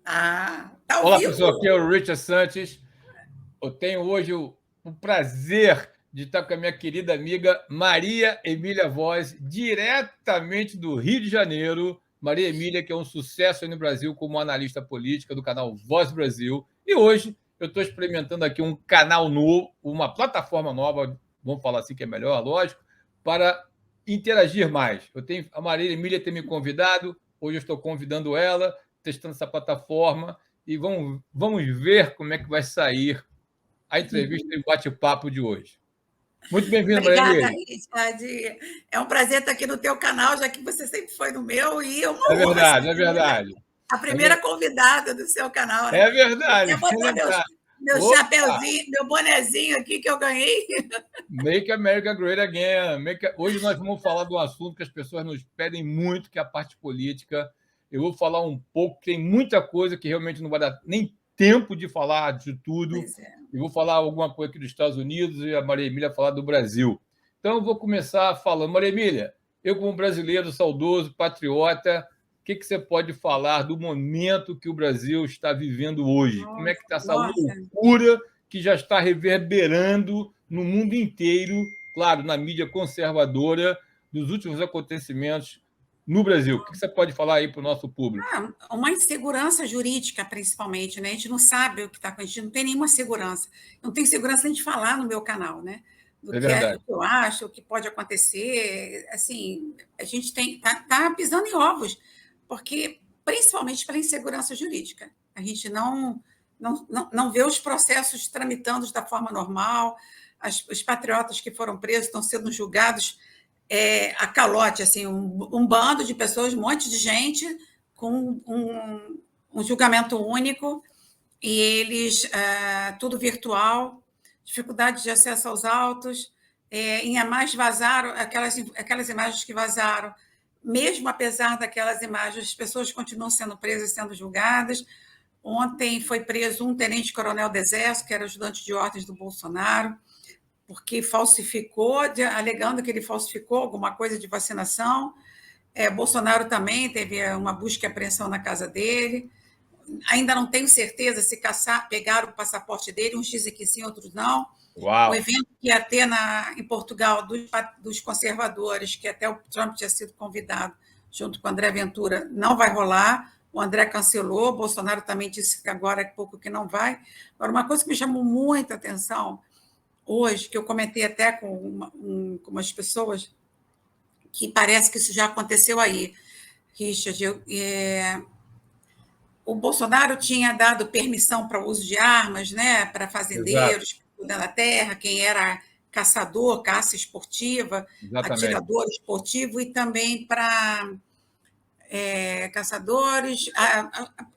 Tá ao Olá, vivo? pessoal, aqui é o Richard Sanches. Eu tenho hoje o prazer de estar com a minha querida amiga Maria Emília Voz, diretamente do Rio de Janeiro. Maria Emília, que é um sucesso aí no Brasil como analista política do canal Voz Brasil. E hoje eu estou experimentando aqui um canal novo, uma plataforma nova, vamos falar assim que é melhor, lógico, para interagir mais. A Maria Emília tem me convidado, hoje eu estou convidando ela, testando essa plataforma, e vamos ver como é que vai sair a entrevista e o bate-papo de hoje. Muito bem-vindo, Maria Obrigada, Emília. Richard. É um prazer estar aqui no teu canal, já que você sempre foi no meu, e é uma É honra ser verdade, é verdade. a primeira convidada do seu canal, né? É Vou verdade. até botar meu Opa! chapeuzinho, meu bonezinho aqui que eu ganhei. Make America Great Again. Hoje nós vamos falar de um assunto que as pessoas nos pedem muito, que é a parte política. Eu vou falar um pouco, tem muita coisa que realmente não vai dar nem tempo de falar de tudo. Pois é. Eu vou falar alguma coisa aqui dos Estados Unidos e a Maria Emília falar do Brasil. Então, eu vou começar falando. Maria Emília, eu como brasileiro saudoso, patriota, o que você pode falar do momento que o Brasil está vivendo hoje? Como é que está essa Nossa. loucura que já está reverberando no mundo inteiro, claro, na mídia conservadora, dos últimos acontecimentos no Brasil? O que você pode falar aí para o nosso público? Uma insegurança jurídica, principalmente, né? A gente não sabe o que está acontecendo, a gente não tem nenhuma segurança. Eu não tenho segurança nem de falar no meu canal, né? Do É que, verdade. o que eu acho, o que pode acontecer. Assim, a gente tá pisando em ovos, porque, principalmente pela insegurança jurídica. A gente não vê os processos tramitando da forma normal, os patriotas que foram presos estão sendo julgados a calote, assim, um bando de pessoas, um monte de gente com um julgamento único e eles tudo virtual, dificuldade de acesso aos autos, em a mais vazaram aquelas imagens que vazaram, mesmo apesar daquelas imagens, as pessoas continuam sendo presas, sendo julgadas. Ontem foi preso um tenente-coronel do Exército, que era ajudante de ordens do Bolsonaro, porque falsificou, alegando que ele falsificou alguma coisa de vacinação. Bolsonaro também teve uma busca e apreensão na casa dele. Ainda não tenho certeza se pegaram o passaporte dele, uns dizem que sim, outros não. Uau! O evento que ia ter em Portugal dos conservadores, que até o Trump tinha sido convidado, junto com o André Ventura, não vai rolar. O André cancelou, o Bolsonaro também disse que agora é pouco que não vai. Agora, uma coisa que me chamou muita atenção hoje, que eu comentei até com umas pessoas, que parece que isso já aconteceu aí, Richard. O Bolsonaro tinha dado permissão para o uso de armas, né, para Exato, fazendeiros, cuidando da terra, quem era caçador, caça esportiva, exatamente. atirador esportivo, e também para caçadores,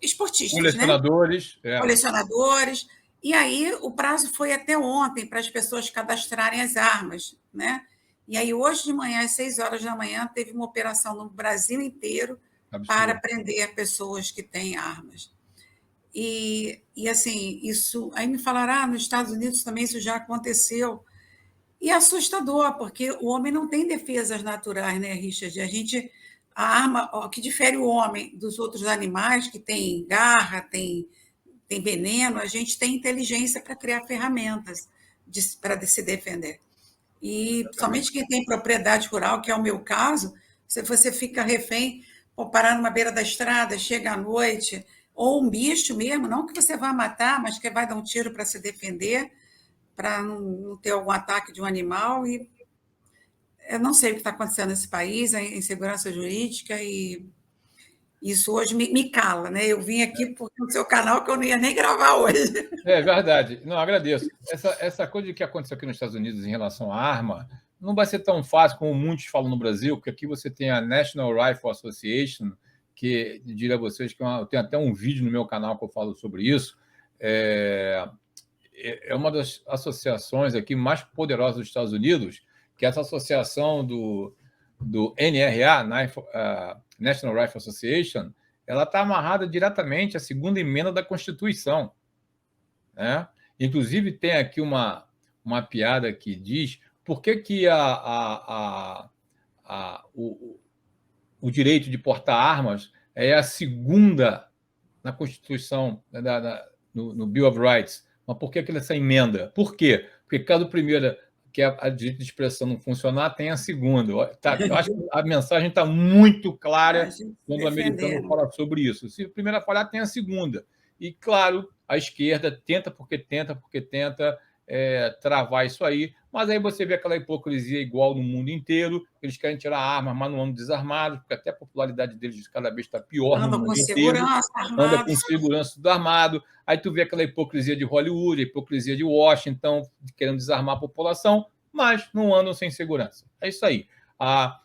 esportistas, né? Colecionadores, Colecionadores. E aí o prazo foi até ontem para as pessoas cadastrarem as armas, né? E aí hoje de manhã, às 6 horas da manhã, teve uma operação no Brasil inteiro para absurdo. prender pessoas que têm armas. E assim, isso. Aí me falaram, nos Estados Unidos também isso já aconteceu. E é assustador, porque o homem não tem defesas naturais, né, Richard? A arma, o que difere o homem dos outros animais, que tem garra, tem veneno, a gente tem inteligência para criar ferramentas para se defender. E Exatamente. somente quem tem propriedade rural, que é o meu caso, se você fica refém, parar numa beira da estrada, chega à noite, ou um bicho mesmo, não que você vá matar, mas que vai dar um tiro para se defender, para não ter algum ataque de um animal. E eu não sei o que está acontecendo nesse país, a insegurança jurídica, e isso hoje me cala, né? Eu vim aqui no seu canal que eu não ia nem gravar hoje. É verdade. Não, agradeço. Essa coisa que aconteceu aqui nos Estados Unidos em relação à arma não vai ser tão fácil como muitos falam no Brasil, porque aqui você tem a National Rifle Association, que diria a vocês que eu tenho até um vídeo no meu canal que eu falo sobre isso. É uma das associações aqui mais poderosas dos Estados Unidos, que é essa associação do NRA, National Rifle Association, ela está amarrada diretamente à segunda emenda da Constituição, né? Inclusive, tem aqui uma piada que diz por que o direito de portar armas é a segunda na Constituição, no Bill of Rights. Mas por que essa emenda? Por quê? Porque caso primeira, que a direito de expressão não funcionar, tem a segunda. Eu acho que a mensagem está muito clara quando o americano fala sobre isso. Se a primeira falhar, tem a segunda. E, claro, a esquerda tenta travar isso aí, mas aí você vê aquela hipocrisia igual no mundo inteiro, eles querem tirar armas, mas não andam desarmados, porque até a popularidade deles cada vez está pior no mundo inteiro. Anda com segurança tudo armado. Aí tu vê aquela hipocrisia de Hollywood, a hipocrisia de Washington, querendo desarmar a população, mas não andam sem segurança. É isso aí. A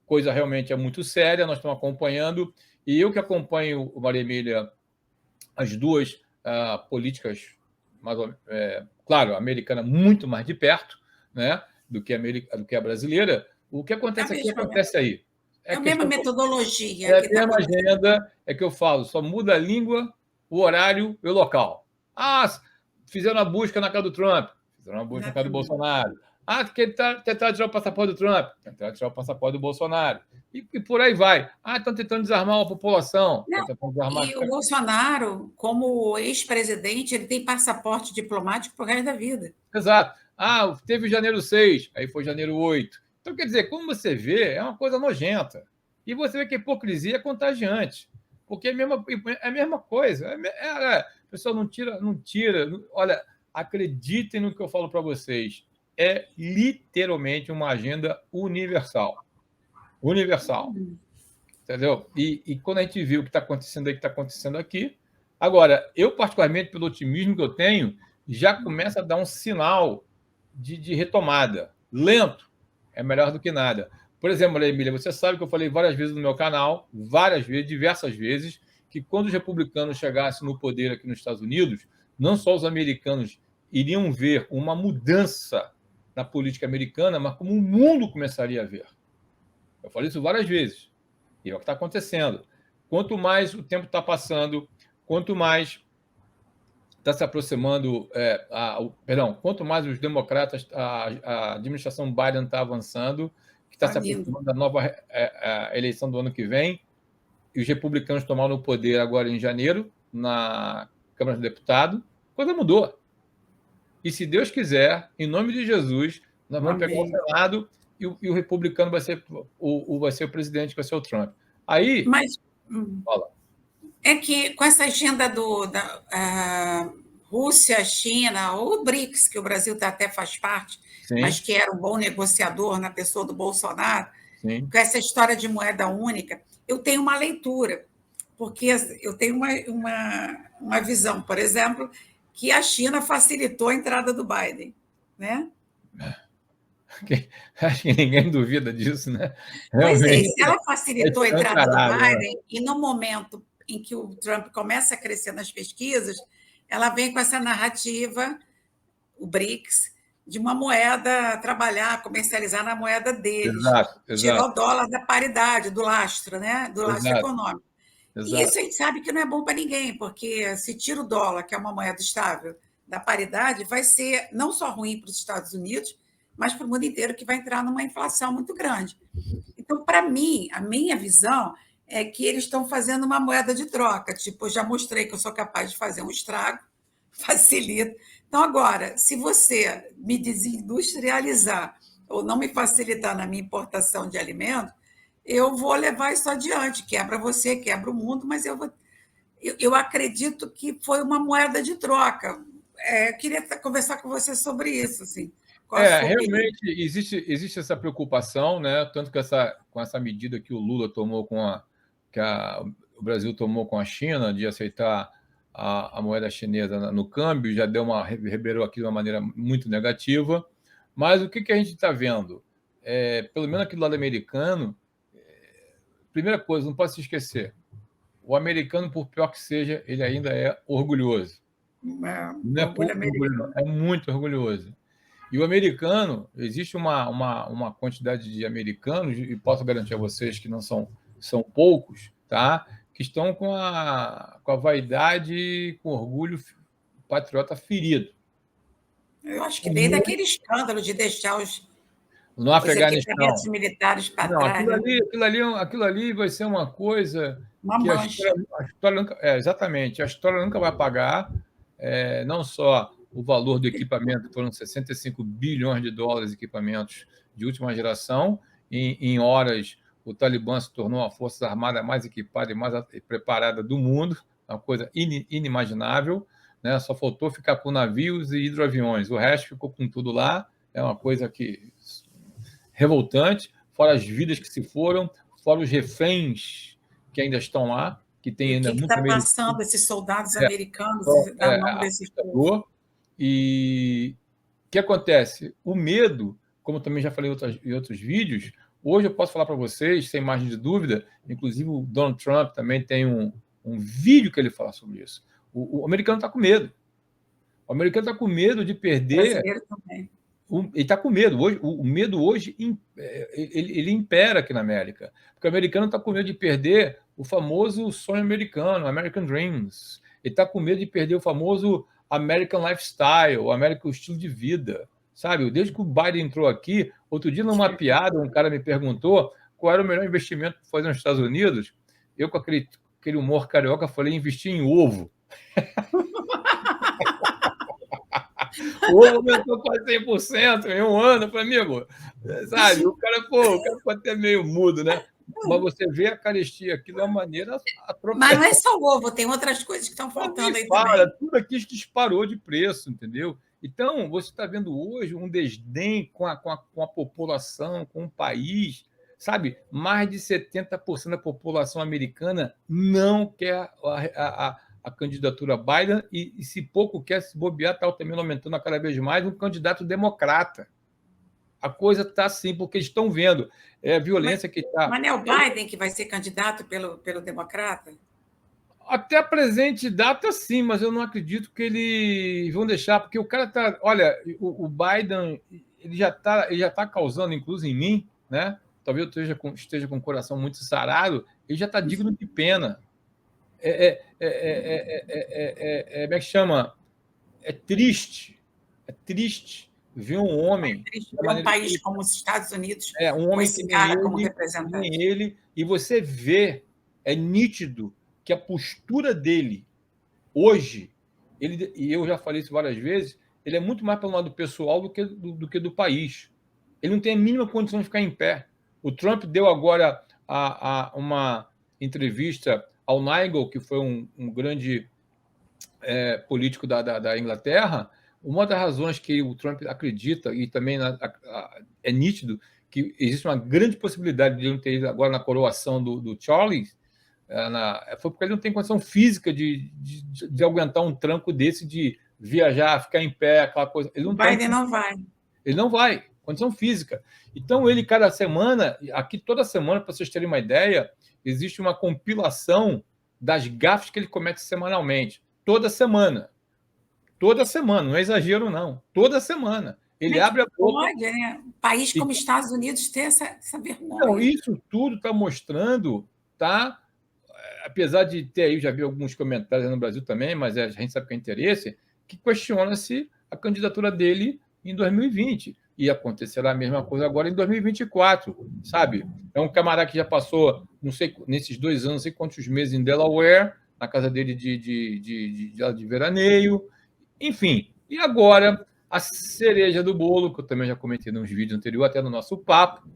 coisa realmente é muito séria, nós estamos acompanhando, e eu que acompanho, Maria Emília, as duas políticas, claro, a americana muito mais de perto, né, do que a brasileira. O que acontece aqui acontece aí. É a mesma metodologia. É a mesma agenda, é que eu falo, só muda a língua, o horário e o local. Fizeram a busca na casa do Trump, fizeram uma busca na casa do Bolsonaro. Tentaram tirar o passaporte do Trump, tentaram tirar o passaporte do Bolsonaro. E por aí vai. Estão tentando desarmar a população. E o Bolsonaro, como ex-presidente, ele tem passaporte diplomático pro resto da vida. Exato. Teve janeiro 6, aí foi janeiro 8. Então, quer dizer, como você vê, é uma coisa nojenta. E você vê que a hipocrisia é contagiante. Porque é a mesma coisa. A pessoa não tira. Olha, acreditem no que eu falo para vocês. É literalmente uma agenda universal. Universal. Entendeu? E quando a gente viu o que está acontecendo aí, o que está acontecendo aqui. Agora, eu, particularmente, pelo otimismo que eu tenho, já começa a dar um sinal de retomada. Lento é melhor do que nada. Por exemplo, Maria Emília, você sabe que eu falei várias vezes no meu canal, diversas vezes, que quando os republicanos chegassem no poder aqui nos Estados Unidos, não só os americanos iriam ver uma mudança na política americana, mas como o mundo começaria a ver. Eu falei isso várias vezes. E é o que está acontecendo. Quanto mais o tempo está passando, quanto mais está se aproximando, quanto mais os democratas, a administração Biden está avançando, que está se aproximando da nova eleição do ano que vem, e os republicanos tomaram o poder agora em janeiro, na Câmara dos Deputados, a coisa mudou. E se Deus quiser, em nome de Jesus, nós vamos pegar o Senado e o republicano vai ser o presidente, vai ser o Trump. Aí, fala. É que com essa agenda da Rússia, China, ou o BRICS, que o Brasil até faz parte, sim, mas que era um bom negociador na pessoa do Bolsonaro, sim, com essa história de moeda única, eu tenho uma leitura, porque eu tenho uma visão, por exemplo, que a China facilitou a entrada do Biden, né? Acho que ninguém duvida disso, né? Realmente, pois é, se ela facilitou a entrada do Biden, e no momento em que o Trump começa a crescer nas pesquisas, ela vem com essa narrativa, o BRICS, de uma moeda, trabalhar, comercializar na moeda deles. Exato. Tirar o dólar da paridade, do lastro, né? Do lastro econômico. Exato. E isso a gente sabe que não é bom para ninguém, porque se tira o dólar, que é uma moeda estável, da paridade, vai ser não só ruim para os Estados Unidos, mas para o mundo inteiro, que vai entrar numa inflação muito grande. Então, para mim, a minha visão é que eles estão fazendo uma moeda de troca. Tipo, eu já mostrei que eu sou capaz de fazer um estrago, facilita. Então, agora, se você me desindustrializar ou não me facilitar na minha importação de alimentos, eu vou levar isso adiante. Quebra você, quebra o mundo, mas eu acredito que foi uma moeda de troca. Queria conversar com você sobre isso, assim. Realmente existe essa preocupação, né? Tanto que com essa medida que o Lula tomou o Brasil tomou com a China de aceitar a moeda chinesa no câmbio, já reverberou aqui de uma maneira muito negativa. Mas o que a gente está vendo? Pelo menos aqui do lado americano, primeira coisa, não pode se esquecer, o americano, por pior que seja, ele ainda é orgulhoso. Não é pouco orgulhoso, é muito orgulhoso. E o americano, existe uma quantidade de americanos, e posso garantir a vocês que não são poucos, tá? Que estão com a vaidade, com orgulho patriota ferido. Eu acho que desde aquele escândalo de deixar os Afeganistão equipamentos militares para trás. Aquilo ali vai ser uma coisa Uma que mancha. a história nunca, exatamente, a história nunca vai pagar, não só o valor do equipamento, foram 65 bilhões de dólares de equipamentos de última geração, em horas o Talibã se tornou a força armada mais equipada e mais preparada do mundo, uma coisa inimaginável, né? Só faltou ficar com navios e hidroaviões, o resto ficou com tudo lá, é uma coisa que revoltante, fora as vidas que se foram, fora os reféns que ainda estão lá, que E tem o que ainda muito está americano. passando esses soldados americanos Então, na mão desse povo? assustador. E o que acontece? O medo, como também já falei em outros vídeos, hoje eu posso falar para vocês, sem margem de dúvida, inclusive o Donald Trump também tem um vídeo que ele fala sobre isso. O americano está com medo. O americano está com medo de O perder. brasileiro também. Ele está com medo. Hoje, o medo hoje ele impera aqui na América. Porque o americano está com medo de perder o famoso sonho americano, American Dreams. Ele está com medo de perder o famoso American Lifestyle, o American estilo de vida. Sabe? Desde que o Biden entrou aqui, outro dia, numa piada, um cara me perguntou qual era o melhor investimento para fazer nos Estados Unidos. Eu, com aquele humor carioca, falei investir em ovo. O ovo aumentou quase 100% em um ano. Eu falei, amigo, sabe? O cara pode ter meio mudo, né? Mas você vê a carestia aqui de uma maneira Mas não atropelada. é só o ovo, tem outras coisas que estão faltando aí Fala, também. tudo aqui disparou de preço, entendeu? Então, você está vendo hoje um desdém com a população, com o país, sabe? Mais de 70% da população americana não quer a candidatura Biden e, se pouco quer se bobear, está também aumentando a cada vez mais um candidato democrata. A coisa está assim, porque eles estão vendo a violência que está. Mas não é o Biden que vai ser candidato pelo democrata? Até a presente data, sim, mas eu não acredito que eles vão deixar, porque o cara está. Olha, o Biden ele já tá causando, inclusive em mim, né? Talvez eu esteja com o coração muito sarado, ele já está digno de pena. Como é que chama? É triste ver um homem. É triste Da ver um maneira que país ele, como os Estados Unidos um com homem esse cara como representante. e você vê, é nítido que a postura dele hoje, e eu já falei isso várias vezes, ele é muito mais pelo lado pessoal do que do país. Ele não tem a mínima condição de ficar em pé. O Trump deu agora uma entrevista ao Nigel, que foi um grande político da Inglaterra. Uma das razões que o Trump acredita, e também é nítido, que existe uma grande possibilidade de ele ter ido agora na coroação do Charles, foi porque ele não tem condição física de aguentar um tranco desse, de viajar, ficar em pé, aquela coisa. Ele O não tem. Biden não vai. Ele não vai, condição física. Então, ele, cada semana, aqui toda semana, para vocês terem uma ideia, existe uma compilação das gafes que ele comete semanalmente. Toda semana. Toda semana, não é exagero, não. Toda semana. Ele abre a boca. Pode, né? Um país como os Estados Unidos ter essa vergonha. Então, isso tudo está mostrando, tá? Apesar de ter aí, já vi alguns comentários no Brasil também, mas a gente sabe que é interesse, que questiona-se a candidatura dele em 2020. E acontecerá a mesma coisa agora em 2024, sabe? É um camarada que já passou, não sei, nesses 2 anos, não sei quantos meses em Delaware, na casa dele de veraneio, enfim. E agora, a cereja do bolo, que eu também já comentei nos vídeos anteriores, até no nosso papo,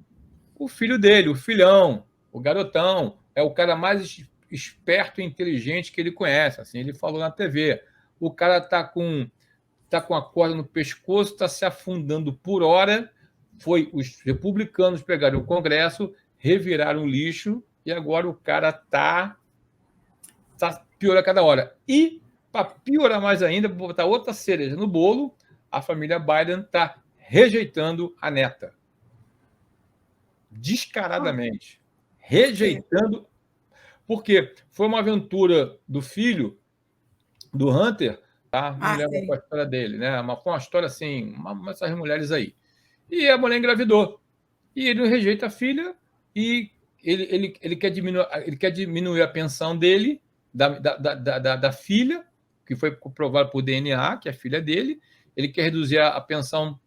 o filho dele, o filhão, o garotão, é o cara mais esperto e inteligente que ele conhece, assim ele falou na TV. O cara está com a corda no pescoço, está se afundando por hora. Os republicanos pegaram o Congresso, reviraram o lixo, e agora o cara está piorando a cada hora. E, para piorar mais ainda, botar outra cereja no bolo, a família Biden está rejeitando a neta. Descaradamente. Rejeitando. Porque foi uma aventura do filho do Hunter, tá? Não lembro qual a história dele, né? Foi uma história assim, essas mulheres aí. E a mulher engravidou. E ele rejeita a filha e ele quer diminuir a pensão dele, da filha, que foi comprovado por DNA, que é a filha dele. Ele quer reduzir a pensão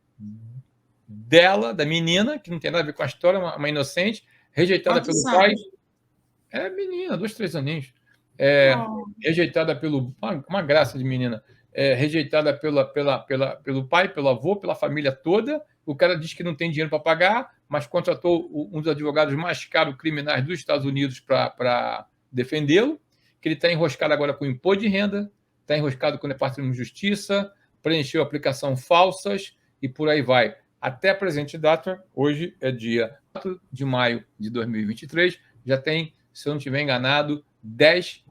dela, da menina, que não tem nada a ver com a história, uma inocente, rejeitada pelo pai. É menina, 2, 3 aninhos. Rejeitada pelo... Uma graça de menina. Rejeitada pelo pai, pelo avô, pela família toda. O cara diz que não tem dinheiro para pagar, mas contratou um dos advogados mais caros criminais dos Estados Unidos para defendê-lo, que ele está enroscado agora com imposto de renda, está enroscado com o Departamento de Justiça, preencheu aplicação falsas e por aí vai. Até a presente data, hoje é dia 4 de maio de 2023, já tem, se eu não estiver enganado, 10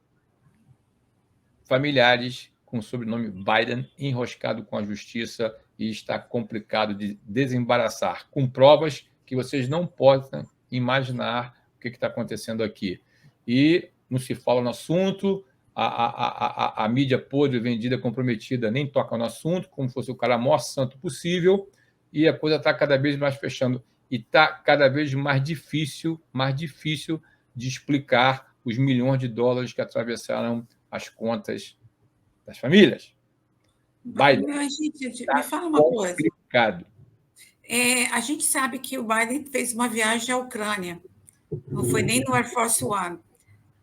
familiares com o sobrenome Biden enroscado com a justiça e está complicado de desembaraçar, com provas que vocês não podem imaginar o que está acontecendo aqui. E não se fala no assunto, a mídia podre, vendida, comprometida, nem toca no assunto, como se fosse o cara maior santo possível, e a coisa está cada vez mais fechando. E está cada vez mais difícil de explicar os milhões de dólares que atravessaram as contas das famílias. Biden. Gente, me fala uma coisa. Complicado. A gente sabe que o Biden fez uma viagem à Ucrânia, não foi nem no Air Force One.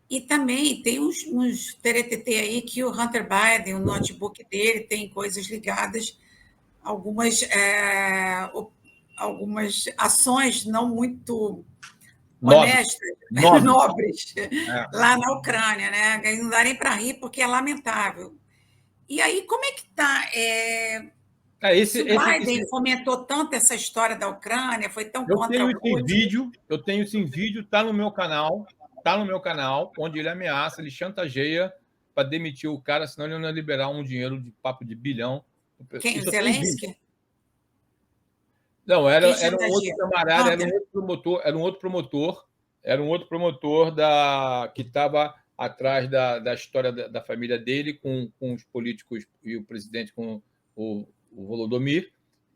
E também tem uns TRTT aí que o Hunter Biden, o notebook dele, tem coisas ligadas, algumas ações não muito honestas, nobres lá na Ucrânia, né? Não dá nem para rir, porque é lamentável. E aí, como é que está? Se o Biden fomentou tanto essa história da Ucrânia, foi tão contra o Putin... Eu tenho esse vídeo, está no meu canal, onde ele ameaça, ele chantageia para demitir o cara, senão ele não ia liberar um dinheiro de papo de bilhão. Quem? O Zelensky? Não, era um outro camarada, era um outro promotor que estava atrás da história da família dele com os políticos e o presidente, com o Volodymyr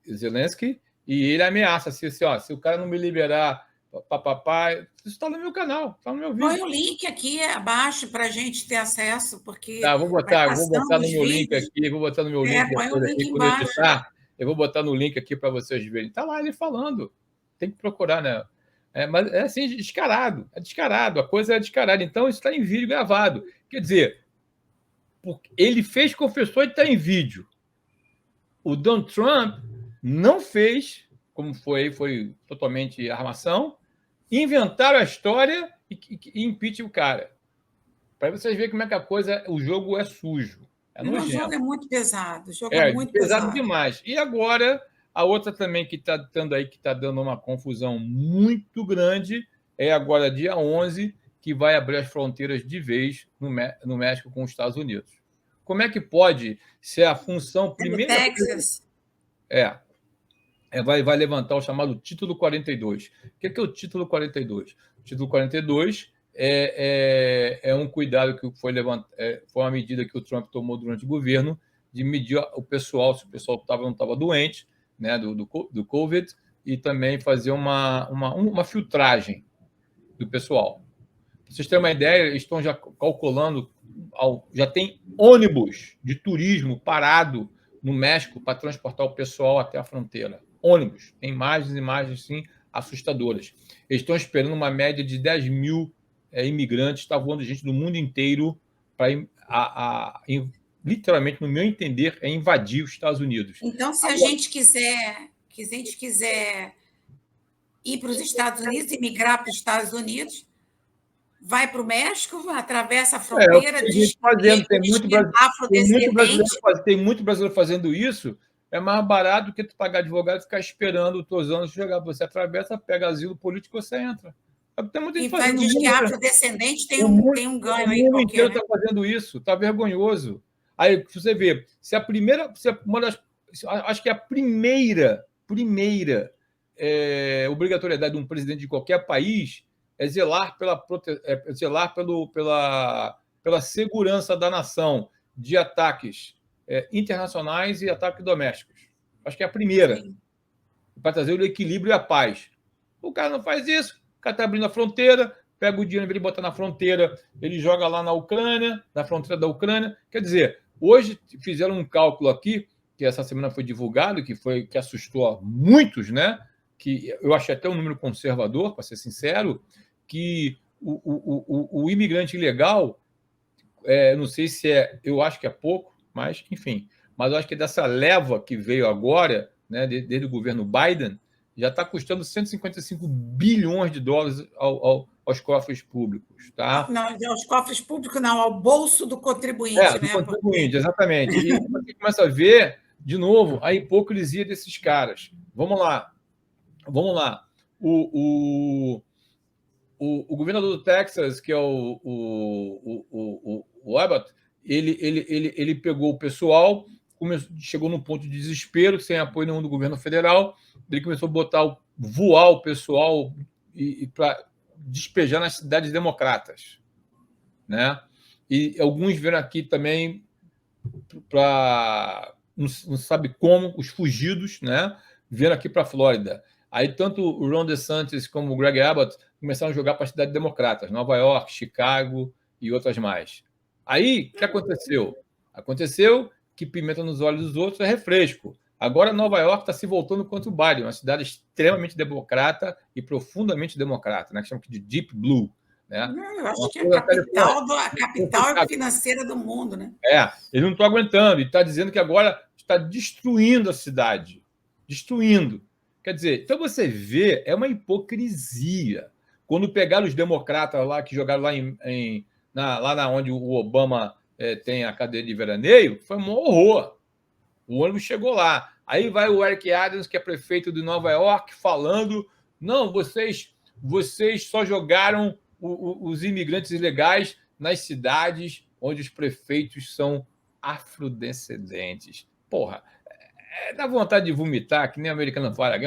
Zelensky, e ele ameaça assim, ó, se o cara não me liberar, papai, isso está no meu canal, está no meu vídeo. Põe o link aqui abaixo para a gente ter acesso, porque... Tá, vou botar no meu link aqui, põe o link embaixo. Eu vou botar no link aqui para vocês verem. Está lá ele falando. Tem que procurar, né? Mas é assim, descarado. É descarado. A coisa é descarada. Então, isso está em vídeo gravado. Quer dizer, ele fez, confessou e está em vídeo. O Donald Trump não fez, como foi totalmente armação, inventaram a história e impeachment o cara. Para vocês verem como é que a coisa, o jogo é sujo. O jogo é muito pesado. O jogo é muito pesado demais. E agora, a outra também que está dando uma confusão muito grande é agora, dia 11, que vai abrir as fronteiras de vez no México com os Estados Unidos. Como é que pode ser a função primeira... Texas. Vai levantar o chamado Título 42. O que é o Título 42? O Título 42 é um cuidado que foi uma medida que o Trump tomou durante o governo de medir o pessoal, se o pessoal não estava doente, né, do Covid, e também fazer uma filtragem do pessoal. Para vocês terem uma ideia, eles estão já calculando, já tem ônibus de turismo parado no México para transportar o pessoal até a fronteira. Ônibus. Tem imagens sim, assustadoras. Eles estão esperando uma média de 10 mil imigrantes, está voando gente do mundo inteiro para, literalmente, no meu entender, invadir os Estados Unidos. Então, se a gente quiser ir para os Estados Unidos e migrar para os Estados Unidos, vai para o México, atravessa a fronteira, tem muito brasileiro fazendo isso. É mais barato do que tu pagar advogado e ficar esperando os teus anos chegar. Você atravessa, pega asilo político e você entra. Tem muita gente fazendo isso. Que afrodescendente tem um ganho aí. O mundo inteiro está fazendo isso. Está vergonhoso. Aí você vê, acho que a primeira obrigatoriedade de um presidente de qualquer país é zelar pela segurança da nação de ataques internacionais e ataques domésticos. Acho que é a primeira. Para trazer o equilíbrio e a paz. O cara não faz isso. O cara está abrindo a fronteira, pega o dinheiro, ele bota na fronteira, ele joga lá na Ucrânia, na fronteira da Ucrânia. Quer dizer, hoje fizeram um cálculo aqui, que essa semana foi divulgado, que assustou a muitos, né? Que eu achei até um número conservador, para ser sincero, que o imigrante ilegal, não sei se eu acho que é pouco, mas, enfim. Mas eu acho que dessa leva que veio agora, né, desde o governo Biden, já está custando 155 bilhões de dólares aos cofres públicos. Tá? Não, aos cofres públicos, não, ao bolso do contribuinte, Do né? Porque... contribuinte, exatamente. E você começa a ver, de novo, a hipocrisia desses caras. Vamos lá. O governador do Texas, que é o Abbott, ele pegou o pessoal, chegou num ponto de desespero, sem apoio nenhum do governo federal, ele começou a voar o pessoal para despejar nas cidades democratas. Né? E alguns vieram aqui também para não sabe como, os fugidos, né? Vieram aqui para a Flórida. Aí tanto o Ron DeSantis como o Greg Abbott começaram a jogar para as cidades democratas, Nova York, Chicago e outras mais. Aí, o que aconteceu? Aconteceu que pimenta nos olhos dos outros é refresco. Agora Nova York está se voltando contra o Biden, uma cidade extremamente democrata e profundamente democrata, né? Que chama de Deep Blue. Né? Eu acho que é a capital financeira do mundo, né? Ele não está aguentando e está dizendo que agora está destruindo a cidade. Destruindo. Quer dizer, então você vê, é uma hipocrisia. Quando pegaram os democratas lá, que jogaram lá onde o Obama tem a cadeia de veraneio, foi um horror. O ônibus chegou lá. Aí vai o Eric Adams, que é prefeito de Nova York, falando: não, vocês só jogaram os imigrantes ilegais nas cidades onde os prefeitos são afrodescendentes. Porra, dá vontade de vomitar, que nem o americano fala aqui.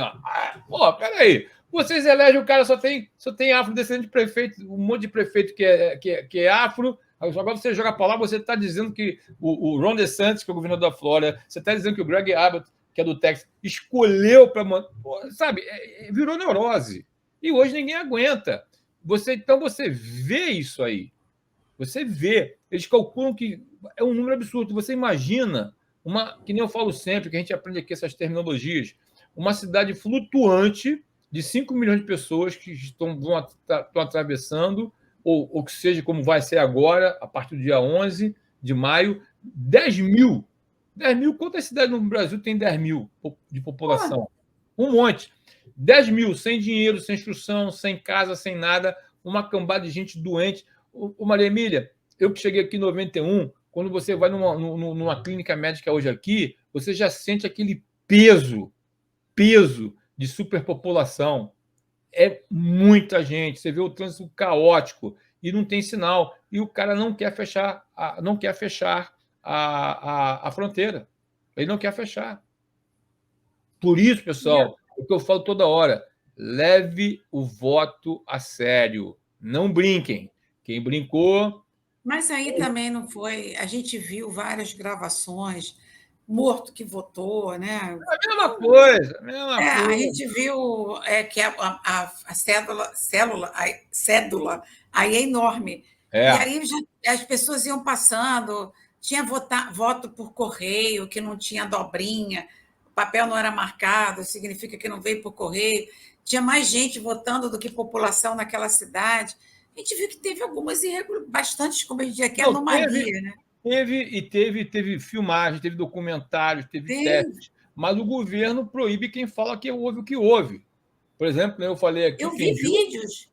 Porra, peraí. Vocês elegem o cara, só tem afrodescendente prefeito, um monte de prefeito que é afro. Agora você joga para lá, você está dizendo que o Ron DeSantis, que é o governador da Flórida, você está dizendo que o Greg Abbott, que é do Texas, escolheu para... Sabe, virou neurose. E hoje ninguém aguenta. Então você vê isso aí. Você vê. Eles calculam que é um número absurdo. Você imagina, que nem eu falo sempre, que a gente aprende aqui essas terminologias, uma cidade flutuante de 5 milhões de pessoas que estão atravessando, ou que seja como vai ser agora, a partir do dia 11 de maio, 10 mil. 10 mil, quantas cidades no Brasil tem 10 mil de população? Um monte. 10 mil, sem dinheiro, sem instrução, sem casa, sem nada, uma cambada de gente doente. Maria Emília, eu que cheguei aqui em 91, quando você vai numa clínica médica hoje aqui, você já sente aquele peso de superpopulação. É muita gente. Você vê o trânsito caótico e não tem sinal. E o cara não quer fechar a fronteira. Ele não quer fechar. Por isso, pessoal, o que eu falo toda hora, leve o voto a sério. Não brinquem. Quem brincou... Mas aí também não foi... A gente viu várias gravações, morto que votou, né? A mesma coisa. A gente viu que a cédula aí é enorme. E aí as pessoas iam passando, tinha voto por correio, que não tinha dobrinha, o papel não era marcado, significa que não veio por correio. Tinha mais gente votando do que população naquela cidade. A gente viu que teve algumas bastante, como a gente diz aqui, anomalia, né? Teve filmagem, teve documentários, teve testes, mas o governo proíbe quem fala que houve o que houve. Por exemplo, eu falei aqui... Eu vi vídeos.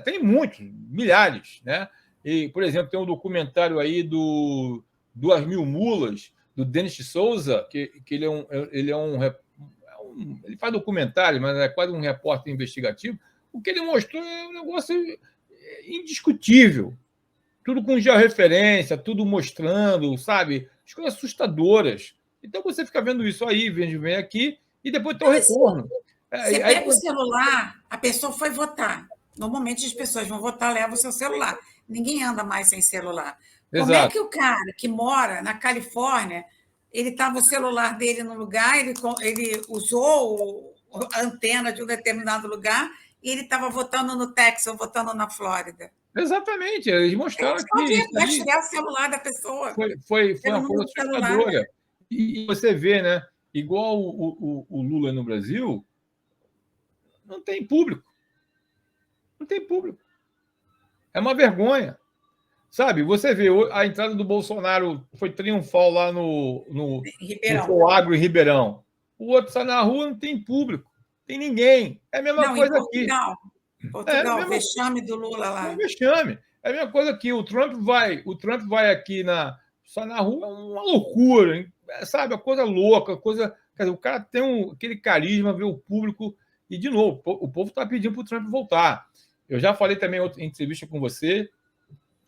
Tem muitos, milhares. Né? E, por exemplo, tem um documentário aí do 2.000 Mulas, do Denis Souza, que ele ele faz documentário, mas é quase um repórter investigativo. O que ele mostrou é um negócio indiscutível. Tudo com georreferência, tudo mostrando, sabe? As coisas assustadoras. Então você fica vendo isso aí, vem aqui, e depois tem o retorno. Você pega o celular, a pessoa foi votar. Normalmente as pessoas vão votar, levam o seu celular. Ninguém anda mais sem celular. Exato. Como é que o cara que mora na Califórnia, ele estava o celular dele no lugar, ele usou a antena de um determinado lugar e ele estava votando no Texas ou votando na Flórida? Exatamente, eles mostraram aqui. Rastrear o celular da pessoa. Foi uma coisa assustadora. E você vê, né? Igual o Lula no Brasil, não tem público. Não tem público. É uma vergonha. Sabe, você vê, a entrada do Bolsonaro foi triunfal lá no Ribeirão. Foagro, em Ribeirão. O outro sai na rua, não tem público, tem ninguém. É a mesma Não, em coisa aqui. Portugal. É a Portugal, mesma vexame do Lula É um lá. vexame. É a mesma coisa aqui. O Trump vai aqui só na rua, é uma loucura, hein? Sabe? A coisa louca, coisa. Quer dizer, o cara tem aquele carisma, vê o público. E, de novo, o povo está pedindo para o Trump voltar. Eu já falei também em entrevista com você,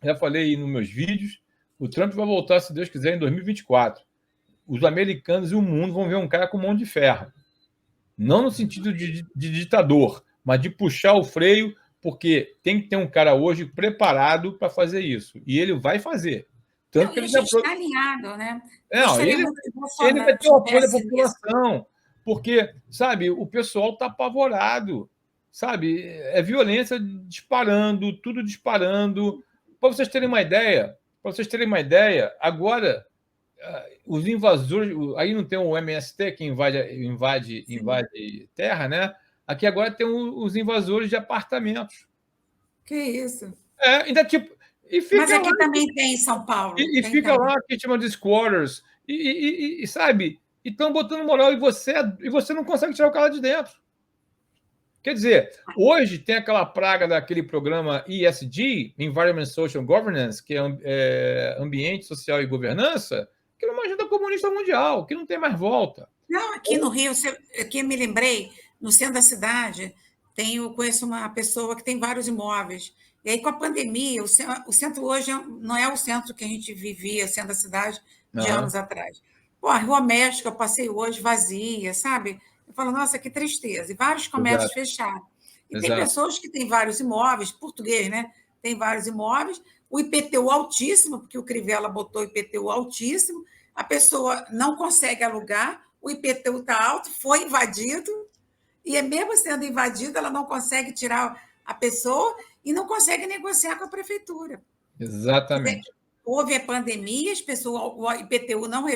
já falei nos meus vídeos. O Trump vai voltar, se Deus quiser, em 2024. Os americanos e o mundo vão ver um cara com mão de ferro. Não no sentido de ditador, mas de puxar o freio, porque tem que ter um cara hoje preparado para fazer isso. E ele vai fazer. Tanto Não, que e a ele já. gente está alinhado, né? Não, Gostaria ele, muito que o ele vai Bolsonaro ter o apoio da tivesse nisso. população, porque, sabe, o pessoal está apavorado, sabe? É violência disparando, tudo disparando. Para vocês terem uma ideia, agora os invasores, aí não tem o MST que invade terra, né? Aqui agora tem os invasores de apartamentos. Que isso? Ainda tipo, e Mas fica lá, aqui também tem em São Paulo, e tem fica também. lá que chama de squatters, sabe, e estão botando moral e você não consegue tirar o cara de dentro. Quer dizer, hoje tem aquela praga daquele programa ESG, Environment Social Governance, que é Ambiente Social e Governança, que é uma agenda comunista mundial, que não tem mais volta. Não, aqui no Rio, aqui eu me lembrei, no centro da cidade, conheço uma pessoa que tem vários imóveis. E aí, com a pandemia, o centro hoje não é o centro que a gente vivia, o centro da cidade, de Aham, anos atrás. Pô, a Rua México, eu passei hoje vazia, sabe? Eu falo, nossa, que tristeza. E vários comércios exato, fechados. E tem exato. pessoas que têm vários imóveis, português, né? Tem vários imóveis, o IPTU altíssimo, porque o Crivella botou o IPTU altíssimo, a pessoa não consegue alugar, o IPTU está alto, foi invadido, e mesmo sendo invadido, ela não consegue tirar a pessoa e não consegue negociar com a prefeitura. Porque Exatamente. houve a pandemia, as pessoas, o IPTU não.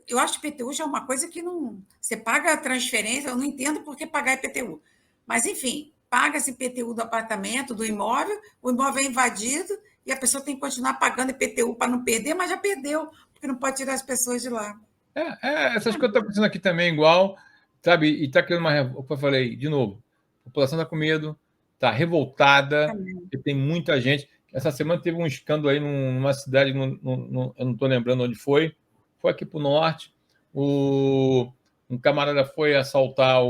Eu acho que IPTU já é uma coisa que não. Você paga a transferência, eu não entendo por que pagar IPTU. Mas, enfim, paga-se IPTU do apartamento, do imóvel, o imóvel é invadido e a pessoa tem que continuar pagando IPTU para não perder, mas já perdeu, porque não pode tirar as pessoas de lá. Essas coisas estão acontecendo aqui também igual, sabe? E está criando o que eu falei, de novo, a população está com medo, está revoltada, e tem muita gente. Essa semana teve um escândalo aí numa cidade, eu não estou lembrando onde foi aqui para o norte. Um camarada foi assaltar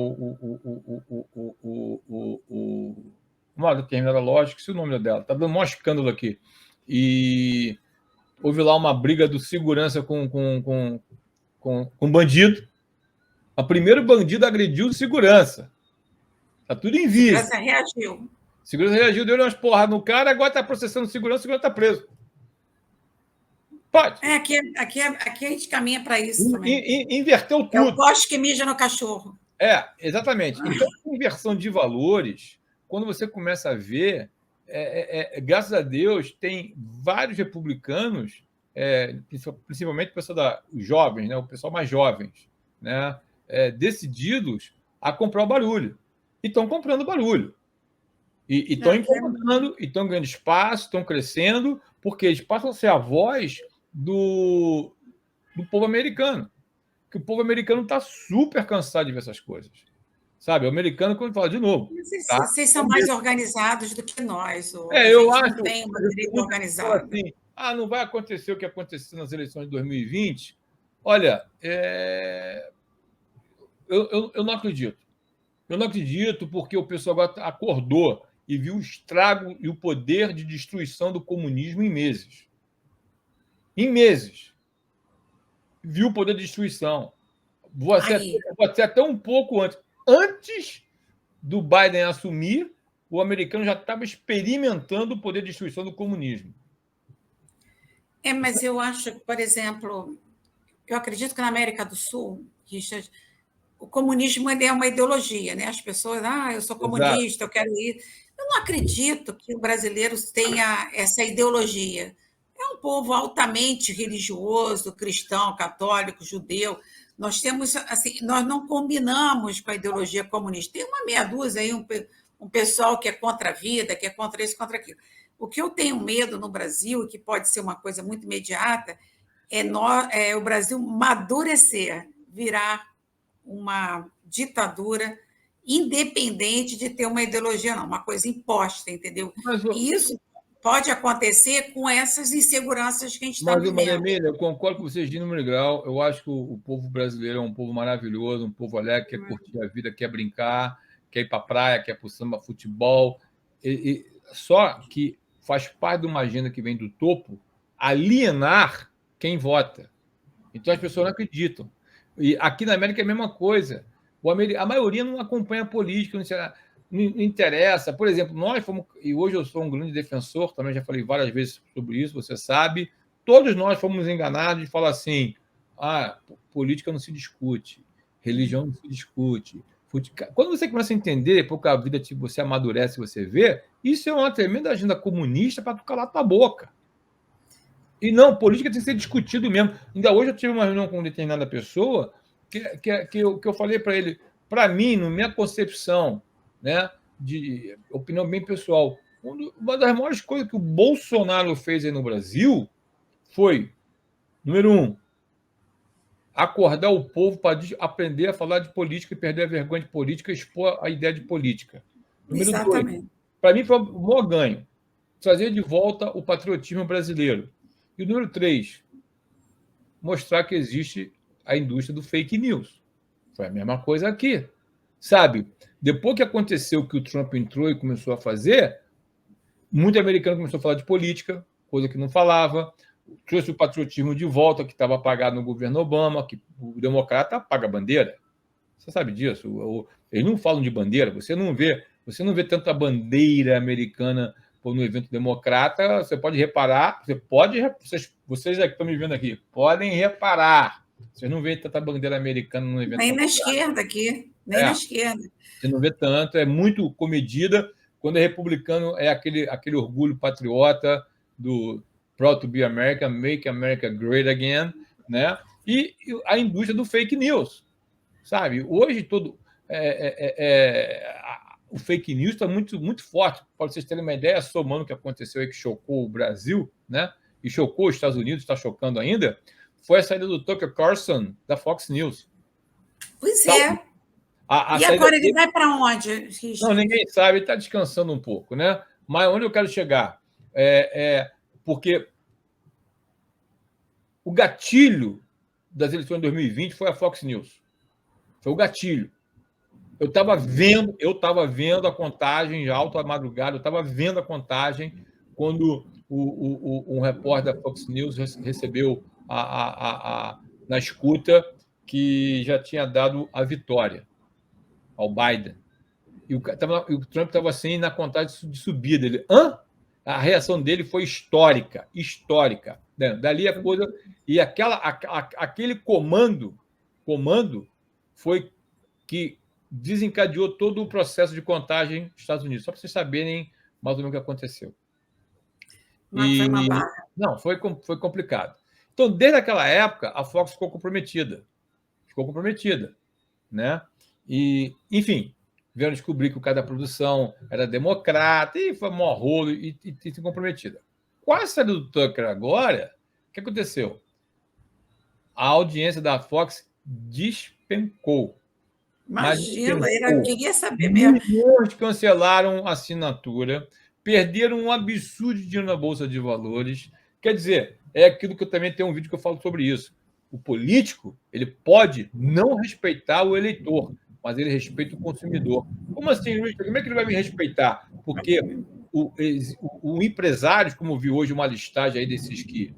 uma determinada loja, que se o nome dela, está dando um maior escândalo aqui. E houve lá uma briga do segurança com bandido. O primeiro bandido agrediu o segurança. Tá tudo em vídeo. Segurança reagiu. Segurança reagiu, deu umas porradas no cara, agora tá processando o segurança está preso. Pode. Aqui a gente caminha para isso também. Inverteu tudo. É o poste que mija no cachorro. Exatamente. Então, inversão de valores, quando você começa a ver, graças a Deus, tem vários republicanos, principalmente o pessoal os jovens, né, o pessoal mais jovens, né, decididos a comprar o barulho. E estão comprando barulho. E estão incomodando, e estão ganhando espaço, estão crescendo, porque eles passam a ser a voz do povo americano. Que o povo americano está super cansado de ver essas coisas. Sabe? O americano, quando fala de novo. Vocês são mais organizados do que nós. Eu acho. Não tem uma direita organizada. Assim, não vai acontecer o que aconteceu nas eleições de 2020. Olha, eu não acredito. Eu não acredito porque o pessoal agora acordou e viu o estrago e o poder de destruição do comunismo em meses. Em meses. Viu o poder de destruição. Vou ser até um pouco antes. Antes do Biden assumir, o americano já estava experimentando o poder de destruição do comunismo. Mas eu acho, por exemplo, eu acredito que na América do Sul, Richard, o comunismo é uma ideologia, né? As pessoas, eu sou comunista, eu quero ir. Eu não acredito que o brasileiro tenha essa ideologia. É um povo altamente religioso, cristão, católico, judeu. Nós temos, assim, nós não combinamos com a ideologia comunista. Tem uma meia dúzia aí, um pessoal que é contra a vida, que é contra isso, contra aquilo. O que eu tenho medo no Brasil, que pode ser uma coisa muito imediata, é o Brasil amadurecer, virar uma ditadura independente de ter uma ideologia, não, uma coisa imposta, entendeu? Mas, E isso pode acontecer com essas inseguranças que a gente está Maria vivendo. Emília, eu concordo com vocês de número e grau. Eu acho que o povo brasileiro é um povo maravilhoso, um povo alegre, quer curtir a vida, quer brincar, quer ir para a praia, quer ir para o samba, futebol. Só que faz parte de uma agenda que vem do topo alienar quem vota. Então as pessoas não acreditam. E aqui na América é a mesma coisa. A maioria não acompanha a política, não interessa. Por exemplo, nós fomos, e hoje eu sou um grande defensor, também já falei várias vezes sobre isso, você sabe, todos nós fomos enganados de falar assim: política não se discute, religião não se discute. Quando você começa a entender, porque a vida você amadurece, você vê, isso é uma tremenda agenda comunista para tu calar tua boca. E não, política tem que ser discutido mesmo. Ainda hoje eu tive uma reunião com uma determinada pessoa que eu falei para ele, para mim, na minha concepção, né, de opinião bem pessoal, uma das maiores coisas que o Bolsonaro fez aí no Brasil foi, número um, acordar o povo para aprender a falar de política e perder a vergonha de política e expor a ideia de política. Número dois, Exatamente. para mim foi o maior ganho, trazer de volta o patriotismo brasileiro. E o número 3, mostrar que existe a indústria do fake news. Foi a mesma coisa aqui. Sabe, depois que aconteceu que o Trump entrou e começou a fazer, muito americano começou a falar de política, coisa que não falava, trouxe o patriotismo de volta, que estava apagado no governo Obama, que o democrata apaga a bandeira. Você sabe disso? Eles não falam de bandeira, você não vê tanta bandeira americana no evento democrata. Você pode reparar, vocês que estão me vendo aqui, podem reparar. Vocês não veem tanta bandeira americana no evento Nem na democrata. esquerda aqui, nem na esquerda. Você não vê tanto, é muito comedida. Quando é republicano, é aquele orgulho patriota do Proud to be American, Make America Great Again, né? E a indústria do fake news, sabe? Hoje o fake news está muito, muito forte. Para vocês terem uma ideia, somando o que aconteceu aí, que chocou o Brasil, né? E chocou os Estados Unidos, está chocando ainda, foi a saída do Tucker Carlson da Fox News. Pois é. E agora ele vai para onde, Richard? Não, ninguém sabe, ele está descansando um pouco, né? Mas onde eu quero chegar? Porque o gatilho das eleições de 2020 foi a Fox News. Foi o gatilho. Eu estava vendo a contagem alta madrugada, eu estava vendo a contagem quando um repórter da Fox News recebeu na escuta que já tinha dado a vitória ao Biden. E o Trump estava assim na contagem de subida. Ele, hã? A reação dele foi histórica, histórica. Dali a coisa. E aquele comando foi que desencadeou todo o processo de contagem nos Estados Unidos, só para vocês saberem mais ou menos o que aconteceu. Foi uma barra. Não, foi complicado. Então, desde aquela época, a Fox ficou comprometida, né? E, enfim, vieram descobrir que o cara da produção era democrata e foi mó rolo e se comprometida. Com a saída do Tucker agora, o que aconteceu? A audiência da Fox despencou. Imagina, eu queria saber mesmo. Milhões cancelaram a assinatura, perderam um absurdo de dinheiro na Bolsa de Valores. Quer dizer, é aquilo que eu também tenho um vídeo que eu falo sobre isso. O político, ele pode não respeitar o eleitor, mas ele respeita o consumidor. Como assim, Luiz? Como é que ele vai me respeitar? Porque o empresário, como vi hoje uma listagem aí desses que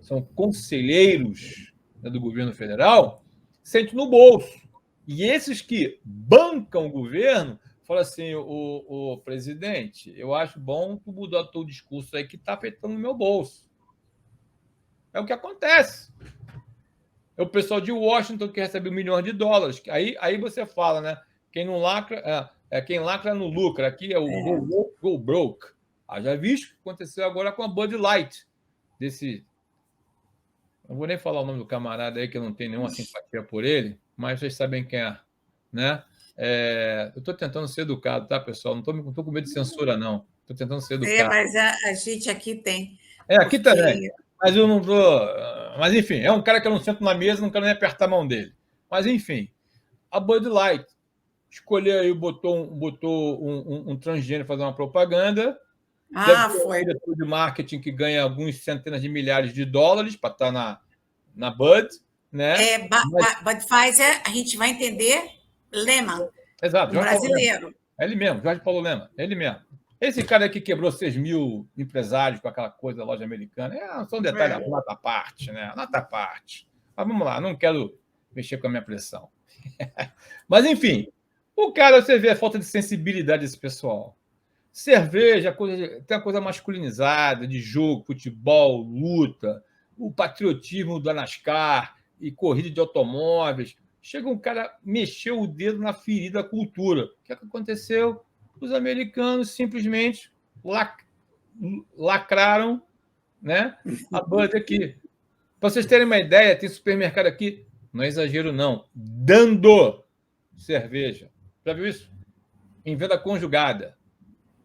são conselheiros, né, do governo federal, sente no bolso. E esses que bancam o governo falam assim: o presidente, eu acho bom tu mudar teu discurso aí que está afetando o meu bolso. É o que acontece. É o pessoal de Washington que recebe $1 milhão. Aí você fala, né? Quem não lacra, quem lacra não lucra. Aqui é o go broke. Já visto o que aconteceu agora com a Bud Light. Não vou nem falar o nome do camarada aí, que eu não tenho nenhuma simpatia por ele, mas vocês sabem quem é, né? Eu estou tentando ser educado, tá, pessoal? Não estou com medo de censura, não. Estou tentando ser educado. Mas a gente aqui tem. Aqui Porque... também. Mas eu não estou. Mas, enfim, é um cara que eu não sento na mesa, não quero nem apertar a mão dele. Mas, enfim, a Bud Light escolheu aí, botou um transgênero fazer uma propaganda. Foi. Um diretor de marketing que ganha alguns centenas de milhares de dólares para estar na Bud, né? Budweiser, a gente vai entender Lehmann, Exato, um brasileiro. É ele mesmo, Jorge Paulo Lema, ele mesmo. Esse cara aqui quebrou 6 mil empresários com aquela coisa da loja americana. Só um detalhe, nota à parte, né? Nota à parte. Mas vamos lá, não quero mexer com a minha pressão. Mas, enfim, o cara, você vê a falta de sensibilidade desse pessoal. Cerveja, tem uma coisa masculinizada, de jogo, futebol, luta, o patriotismo da NASCAR e corrida de automóveis. Chega um cara, mexeu o dedo na ferida da cultura. O que aconteceu? Os americanos simplesmente lacraram, né, a Bud aqui. Para vocês terem uma ideia, tem supermercado aqui, não é exagero não, dando cerveja. Já viu isso? Em venda conjugada.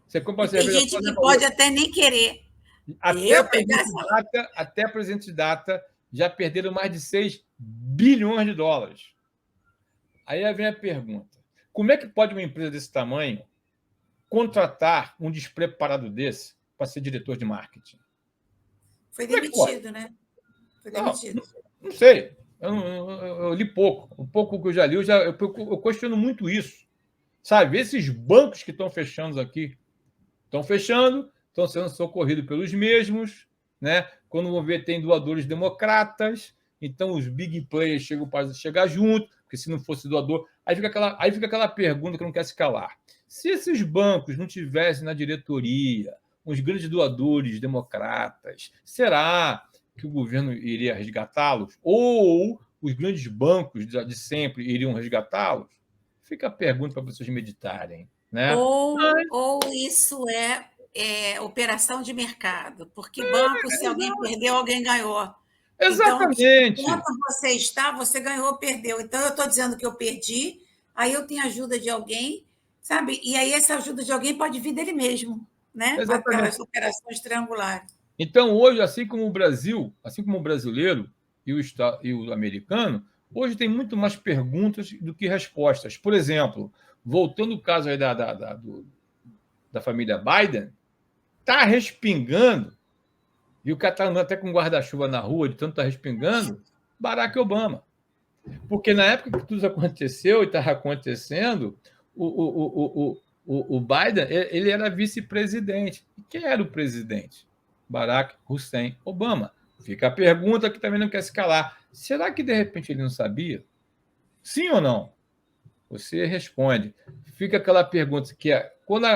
Você compra cerveja. Tem gente que pode até nem querer. Até presente de data, já perderam mais de 6 bilhões de dólares. Aí vem a pergunta: como é que pode uma empresa desse tamanho contratar um despreparado desse para ser diretor de marketing? Foi demitido, né? Foi demitido. Não sei. Eu li pouco. O pouco que eu já li, eu questiono muito isso. Sabe, esses bancos que estão fechando aqui, estão fechando, estão sendo socorridos pelos mesmos, né? Quando vão ver, tem doadores democratas, então os big players chegam para chegar junto, porque se não fosse doador... Aí fica aquela pergunta que não quer se calar. Se esses bancos não tivessem na diretoria os grandes doadores democratas, será que o governo iria resgatá-los? Ou os grandes bancos de sempre iriam resgatá-los? Fica a pergunta para vocês meditarem. Né? Ou isso é operação de mercado, porque banco, se alguém perdeu, alguém ganhou. Exatamente. Então, enquanto você está, você ganhou ou perdeu. Então, eu estou dizendo que eu perdi, aí eu tenho ajuda de alguém, sabe? E aí essa ajuda de alguém pode vir dele mesmo, né? Aquelas operações triangulares. Então, hoje, assim como o Brasil, assim como o brasileiro e o americano, hoje tem muito mais perguntas do que respostas. Por exemplo, voltando ao caso aí da família Biden, está respingando, e o cara está andando até com guarda-chuva na rua, de tanto está respingando, Barack Obama. Porque na época que tudo isso aconteceu e estava acontecendo, o Biden ele era vice-presidente. E quem era o presidente? Barack Hussein Obama. Fica a pergunta que também não quer se calar. Será que, de repente, ele não sabia? Sim ou não? Você responde. Fica aquela pergunta que é, quando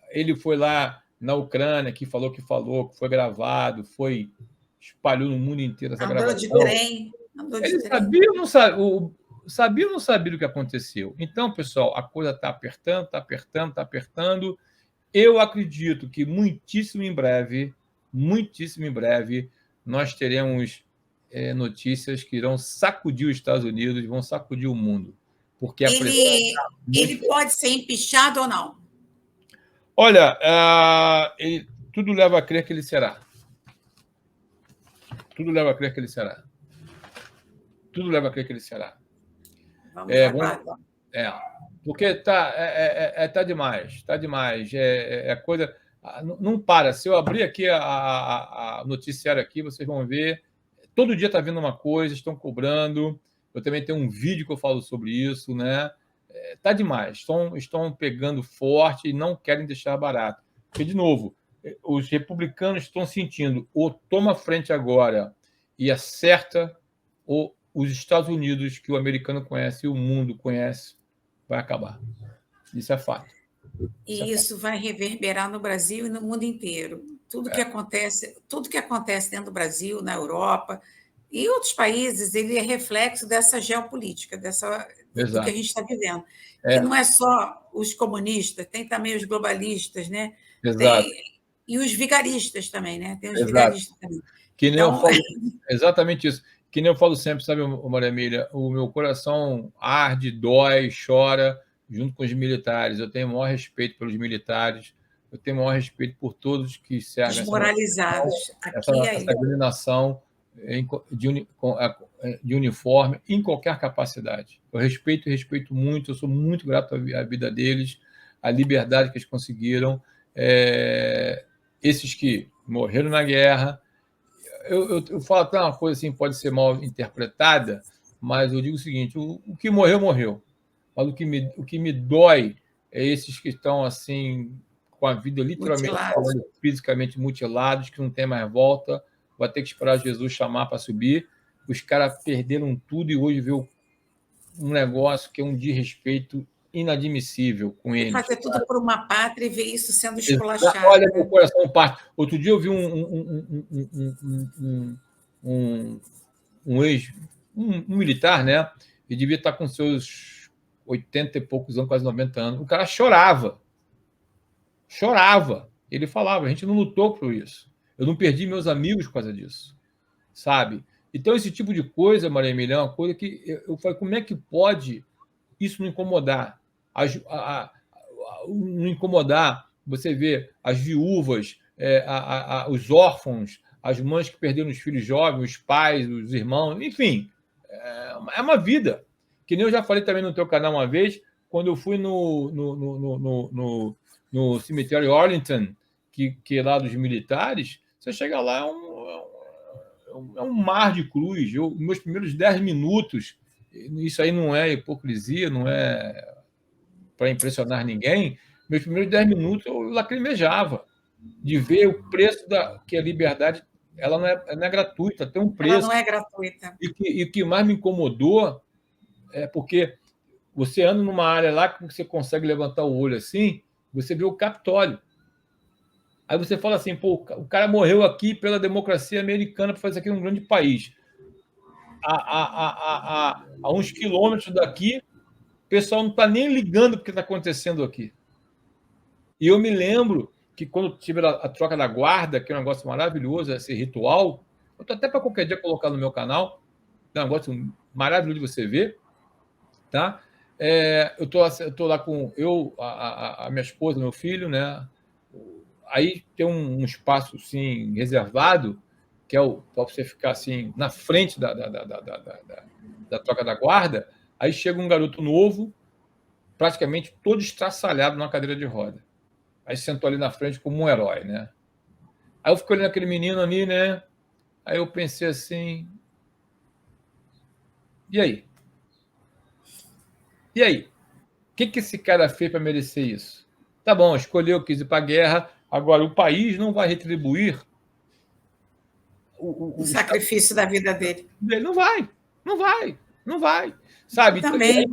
ele foi lá na Ucrânia, que falou, que foi gravado, espalhou no mundo inteiro essa gravação. De trem. Ele sabia ou não sabia do que aconteceu? Então, pessoal, a coisa está apertando. Eu acredito que muitíssimo em breve, nós teremos notícias que irão sacudir os Estados Unidos, vão sacudir o mundo. Porque ele pode ser empichado ou não? Olha, tudo leva a crer que ele será. Tudo leva a crer que ele será. Vamos aguardar. Porque tá demais. Coisa... Não para. Se eu abrir aqui a noticiário aqui, vocês vão ver. Todo dia está vindo uma coisa, estão cobrando. Eu também tenho um vídeo que eu falo sobre isso, né? Tá demais. Estão pegando forte e não querem deixar barato. Porque, de novo, os republicanos estão sentindo ou toma frente agora e acerta, ou os Estados Unidos, que o americano conhece e o mundo conhece, vai acabar. Isso é fato. E isso vai reverberar no Brasil e no mundo inteiro. Tudo que acontece dentro do Brasil, na Europa e em outros países, ele é reflexo dessa geopolítica, do que a gente está vivendo. Que não é só os comunistas, tem também os globalistas, né? Exato. E os vigaristas também, né? Tem os vigaristas também. Que nem eu falo, exatamente isso. Que nem eu falo sempre, sabe, Maria Emília, o meu coração arde, dói, chora junto com os militares. Eu tenho o maior respeito pelos militares, eu tenho o maior respeito por todos que servem Desmoralizados, aqui e essa aí. grande nação de uniforme, em qualquer capacidade. Eu respeito muito, eu sou muito grato à vida deles, à liberdade que eles conseguiram. Esses que morreram na guerra. Eu falo até uma coisa assim, pode ser mal interpretada, mas eu digo o seguinte: o que morreu, morreu. Mas o que me dói é esses que estão assim, com a vida literalmente falando, fisicamente mutilados, que não tem mais volta, vai ter que esperar Jesus chamar para subir. Os caras perderam tudo e hoje vê um negócio que é um desrespeito inadmissível com eles. Fazer tudo por uma pátria e ver isso sendo esculachado. Olha, meu coração parte. Outro dia eu vi um militar, né? Ele devia estar com seus 80 e poucos anos, quase 90 anos. O cara chorava. Chorava. Ele falava: a gente não lutou por isso. Eu não perdi meus amigos por causa disso. Sabe? Então, esse tipo de coisa, Maria Emília, é uma coisa que eu falei: como é que pode isso não incomodar? Não incomodar você ver as viúvas, os órfãos, as mães que perderam os filhos jovens, os pais, os irmãos, enfim, é uma vida. Que nem eu já falei também no teu canal uma vez, quando eu fui no cemitério Arlington, que é lá dos militares, você chega lá, é um mar de cruz. Meus primeiros 10 minutos, isso aí não é hipocrisia, não é para impressionar ninguém, meus primeiros 10 minutos eu lacrimejava de ver o preço que a liberdade ela não é gratuita, tem um preço. Ela não é gratuita. E o que mais me incomodou é porque você anda numa área lá que você consegue levantar o olho assim, você vê o Capitólio. Aí você fala assim: pô, o cara morreu aqui pela democracia americana para fazer aqui um grande país. A uns quilômetros daqui, o pessoal não está nem ligando para o que está acontecendo aqui. E eu me lembro que quando tive a troca da guarda, que é um negócio maravilhoso, esse ritual, eu estou até para qualquer dia colocar no meu canal, é um negócio maravilhoso de você ver, tá? Eu tô lá com a minha esposa, meu filho, né? Aí tem um espaço assim, reservado, que é para você ficar assim, na frente da troca da guarda. Aí chega um garoto novo, praticamente todo estraçalhado numa cadeira de roda. Aí sentou ali na frente como um herói, né? Aí eu fico olhando aquele menino ali, né? Aí eu pensei assim: e aí? E aí? O que esse cara fez para merecer isso? Tá bom, escolheu, quis ir para a guerra, agora o país não vai retribuir o sacrifício da vida dele. Não vai. Sabe? Também.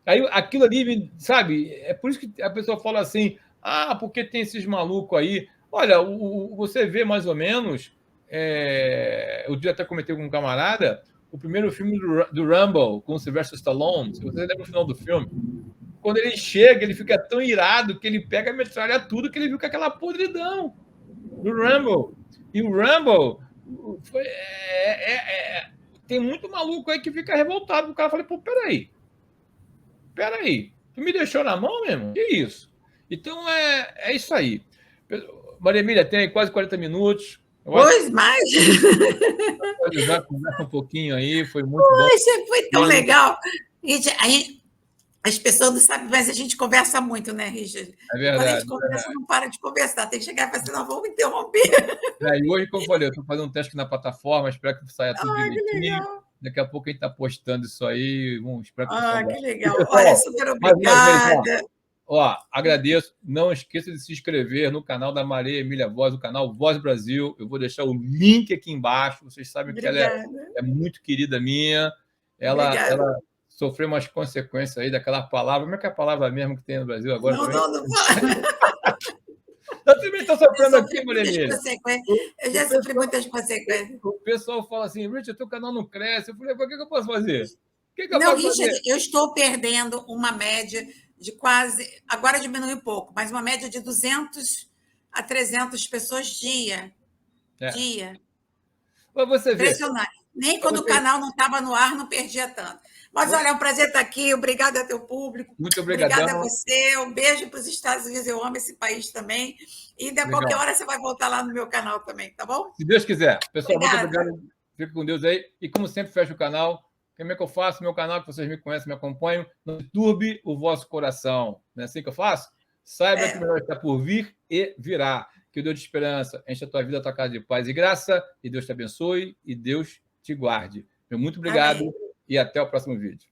Aí aquilo ali, sabe? É por isso que a pessoa fala assim: porque tem esses malucos aí. Olha, você vê mais ou menos, eu até comentei com um camarada, o primeiro filme do Rambo, com o Sylvester Stallone, se você lembra no final do filme, quando ele chega, ele fica tão irado que ele pega a metralha tudo que ele viu com aquela podridão do Rambo. E o Rambo tem muito maluco aí que fica revoltado. O cara fala: pô, peraí, tu me deixou na mão mesmo? Que isso? Então é isso aí. Maria Emília, tem quase 40 minutos. Pois mais. Pode usar, conversa um pouquinho aí, foi muito bom. Poxa, foi tão legal. As pessoas não sabem, mas a gente conversa muito, né, Richard? É verdade. Quando a gente conversa, não para de conversar. Tem que chegar e falar assim: não, vamos interromper. E hoje, como eu falei, eu estou fazendo um teste aqui na plataforma, espero que saia tudo direitinho. Daqui a pouco a gente está postando isso aí. Espero que que legal. Olha, super obrigada. Agradeço. Não esqueça de se inscrever no canal da Maria Emília Voz, o canal Voz Brasil. Eu vou deixar o link aqui embaixo. Vocês sabem que ela é muito querida minha. Ela sofreu umas consequências aí daquela palavra. Como é que é a palavra mesmo que tem no Brasil agora? Não. Eu também estou sofrendo aqui, Maria Emília. Eu já sofri muitas consequências. O pessoal fala assim: Richard, teu canal não cresce. Eu falei: o que eu posso fazer? Richard, eu estou perdendo uma média de quase... Agora diminuiu um pouco, mas uma média de 200 a 300 pessoas dia. Mas você vê. Impressionante. Nem quando o canal não estava no ar, não perdia tanto. Mas, olha, é um prazer estar aqui. Obrigada ao teu público. Muito Obrigada a obrigadão. você. Um beijo para os Estados Unidos. Eu amo esse país também. E de qualquer Legal. hora você vai voltar lá no meu canal também, tá bom? Se Deus quiser. Pessoal, muito Obrigada. obrigado. Fico com Deus aí. E como sempre, fecho o canal. Como é que eu faço? Meu canal, que vocês me conhecem, me acompanham. Não turbe o vosso coração. Não é assim que eu faço? Saiba que o melhor está por vir e virá. Que o Deus de esperança enche a tua vida, a tua casa de paz e graça. E Deus te abençoe e Deus te guarde. Meu muito obrigado. Amém. E até o próximo vídeo.